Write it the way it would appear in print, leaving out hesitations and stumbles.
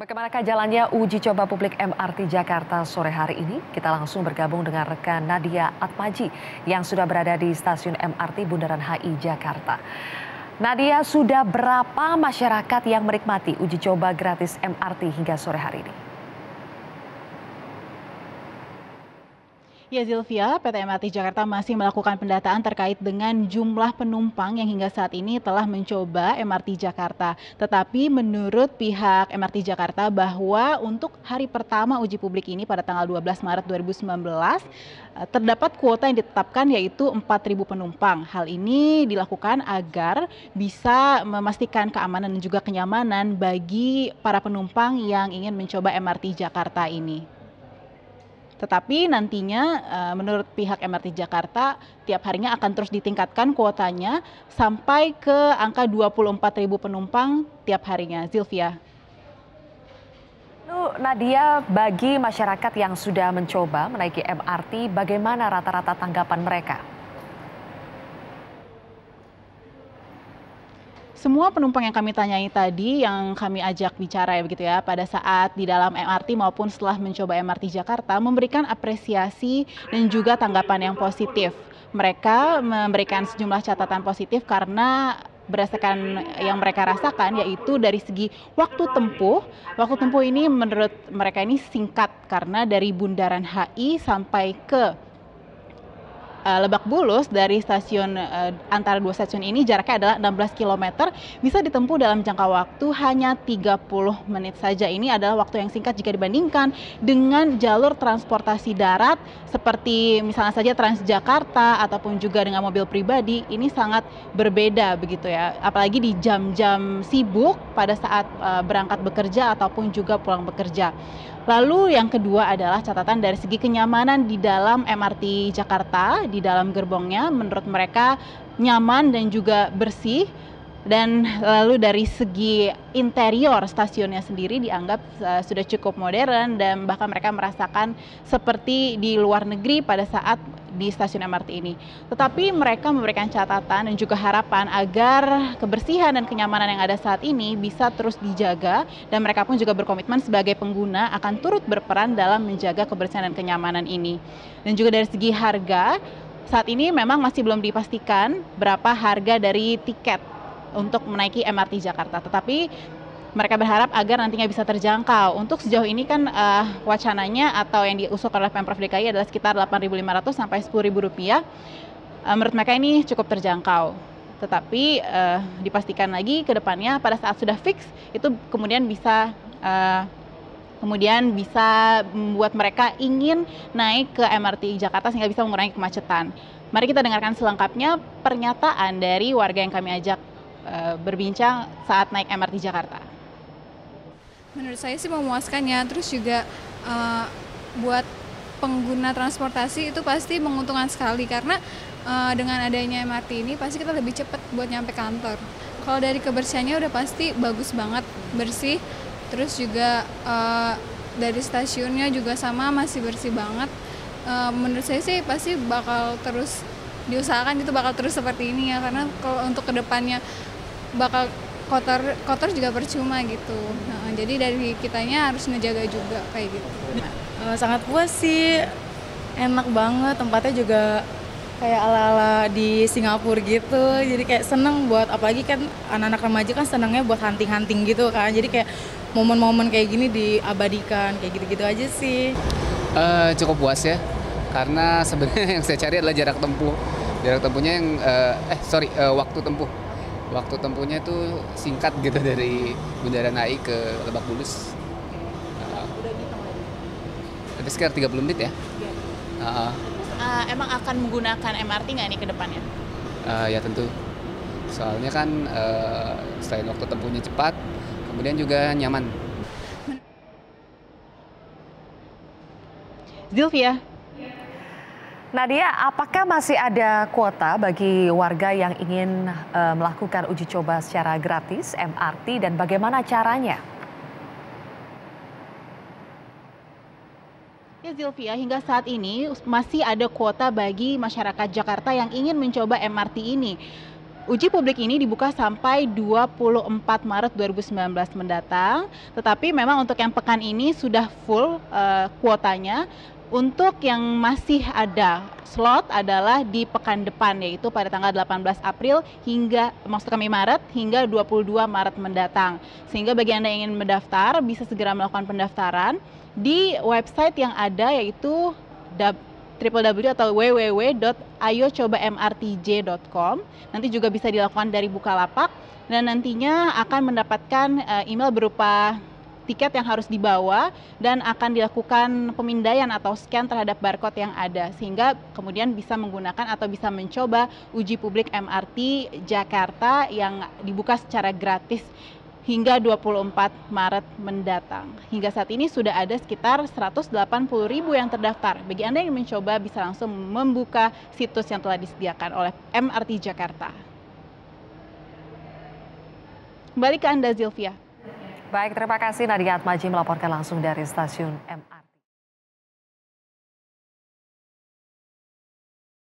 Bagaimanakah jalannya uji coba publik MRT Jakarta sore hari ini? Kita langsung bergabung dengan rekan Nadia Atmaji yang sudah berada di stasiun MRT Bundaran HI Jakarta. Nadia, sudah berapa masyarakat yang menikmati uji coba gratis MRT hingga sore hari ini? Ya Zilvia, PT MRT Jakarta masih melakukan pendataan terkait dengan jumlah penumpang yang hingga saat ini telah mencoba MRT Jakarta. Tetapi menurut pihak MRT Jakarta bahwa untuk hari pertama uji publik ini pada tanggal 12 Maret 2019 terdapat kuota yang ditetapkan yaitu 4.000 penumpang. Hal ini dilakukan agar bisa memastikan keamanan dan juga kenyamanan bagi para penumpang yang ingin mencoba MRT Jakarta ini. Tetapi nantinya menurut pihak MRT Jakarta tiap harinya akan terus ditingkatkan kuotanya sampai ke angka 24.000 penumpang tiap harinya. Zilvia. Lalu Nadia, bagi masyarakat yang sudah mencoba menaiki MRT, bagaimana rata-rata tanggapan mereka? Semua penumpang yang kami tanyai tadi, yang kami ajak bicara ya begitu ya, pada saat di dalam MRT maupun setelah mencoba MRT Jakarta, memberikan apresiasi dan juga tanggapan yang positif. Mereka memberikan sejumlah catatan positif karena berdasarkan yang mereka rasakan, yaitu dari segi waktu tempuh. Waktu tempuh ini menurut mereka ini singkat karena dari Bundaran HI sampai ke Lebak Bulus, dari stasiun antara dua stasiun ini jaraknya adalah 16 km, bisa ditempuh dalam jangka waktu hanya 30 menit saja. Ini adalah waktu yang singkat jika dibandingkan dengan jalur transportasi darat seperti misalnya saja Transjakarta ataupun juga dengan mobil pribadi. Ini sangat berbeda begitu ya, apalagi di jam-jam sibuk pada saat berangkat bekerja ataupun juga pulang bekerja. Lalu yang kedua adalah catatan dari segi kenyamanan di dalam MRT Jakarta, di dalam gerbongnya menurut mereka nyaman dan juga bersih. Dan lalu dari segi interior stasiunnya sendiri dianggap sudah cukup modern dan bahkan mereka merasakan seperti di luar negeri pada saat di stasiun MRT ini. Tetapi mereka memberikan catatan dan juga harapan agar kebersihan dan kenyamanan yang ada saat ini bisa terus dijaga, dan mereka pun juga berkomitmen sebagai pengguna akan turut berperan dalam menjaga kebersihan dan kenyamanan ini. Dan juga dari segi harga, saat ini memang masih belum dipastikan berapa harga dari tiket untuk menaiki MRT Jakarta, tetapi mereka berharap agar nantinya bisa terjangkau. Untuk sejauh ini kan wacananya atau yang diusulkan oleh Pemprov DKI adalah sekitar Rp8.500 sampai Rp10.000. Menurut mereka ini cukup terjangkau. Tetapi dipastikan lagi ke depannya pada saat sudah fix itu kemudian bisa membuat mereka ingin naik ke MRT Jakarta sehingga bisa mengurangi kemacetan. Mari kita dengarkan selengkapnya pernyataan dari warga yang kami ajak berbincang saat naik MRT Jakarta. Menurut saya sih memuaskan ya, terus juga buat pengguna transportasi itu pasti menguntungkan sekali karena dengan adanya MRT ini pasti kita lebih cepat buat nyampe kantor. Kalau dari kebersihannya udah pasti bagus banget, bersih, terus juga dari stasiunnya juga sama masih bersih banget. Menurut saya sih pasti bakal terus diusahakan itu bakal terus seperti ini ya, karena kalau untuk kedepannya bakal kotor juga percuma gitu. Nah, jadi dari kitanya harus ngejaga juga kayak gitu. Sangat puas sih, enak banget, tempatnya juga kayak ala-ala di Singapura gitu. Jadi kayak seneng buat, apalagi kan anak-anak remaja kan senengnya buat hunting-hunting gitu kan. Jadi kayak momen-momen kayak gini diabadikan, kayak gitu-gitu aja sih. Cukup puas ya, karena sebenarnya yang saya cari adalah jarak tempuh. Jarak tempuhnya yang waktu tempuh. Waktu tempuhnya itu singkat gitu dari Bundaran HI ke Lebak Bulus. Ada sekitar 30 menit ya. Emang akan menggunakan MRT nggak nih ke depannya? Ya tentu. Soalnya kan selain waktu tempuhnya cepat, kemudian juga nyaman. Zilvia. Nadia, apakah masih ada kuota bagi warga yang ingin melakukan uji coba secara gratis MRT dan bagaimana caranya? Ya Zilvia, hingga saat ini masih ada kuota bagi masyarakat Jakarta yang ingin mencoba MRT ini. Uji publik ini dibuka sampai 24 Maret 2019 mendatang, tetapi memang untuk yang pekan ini sudah full kuotanya. Untuk yang masih ada slot adalah di pekan depan, yaitu pada tanggal 18 April hingga, maksud kami Maret, hingga 22 Maret mendatang. Sehingga bagi Anda yang ingin mendaftar, bisa segera melakukan pendaftaran di website yang ada, yaitu www.ayocobamrtj.com. Nanti juga bisa dilakukan dari Bukalapak, dan nantinya akan mendapatkan email berupa tiket yang harus dibawa dan akan dilakukan pemindaian atau scan terhadap barcode yang ada, sehingga kemudian bisa menggunakan atau bisa mencoba uji publik MRT Jakarta yang dibuka secara gratis hingga 24 Maret mendatang. Hingga saat ini sudah ada sekitar 180.000 yang terdaftar. Bagi Anda yang mencoba bisa langsung membuka situs yang telah disediakan oleh MRT Jakarta. Kembali ke Anda, Zilvia. Baik, terima kasih Nadia Atmaji melaporkan langsung dari stasiun MRT.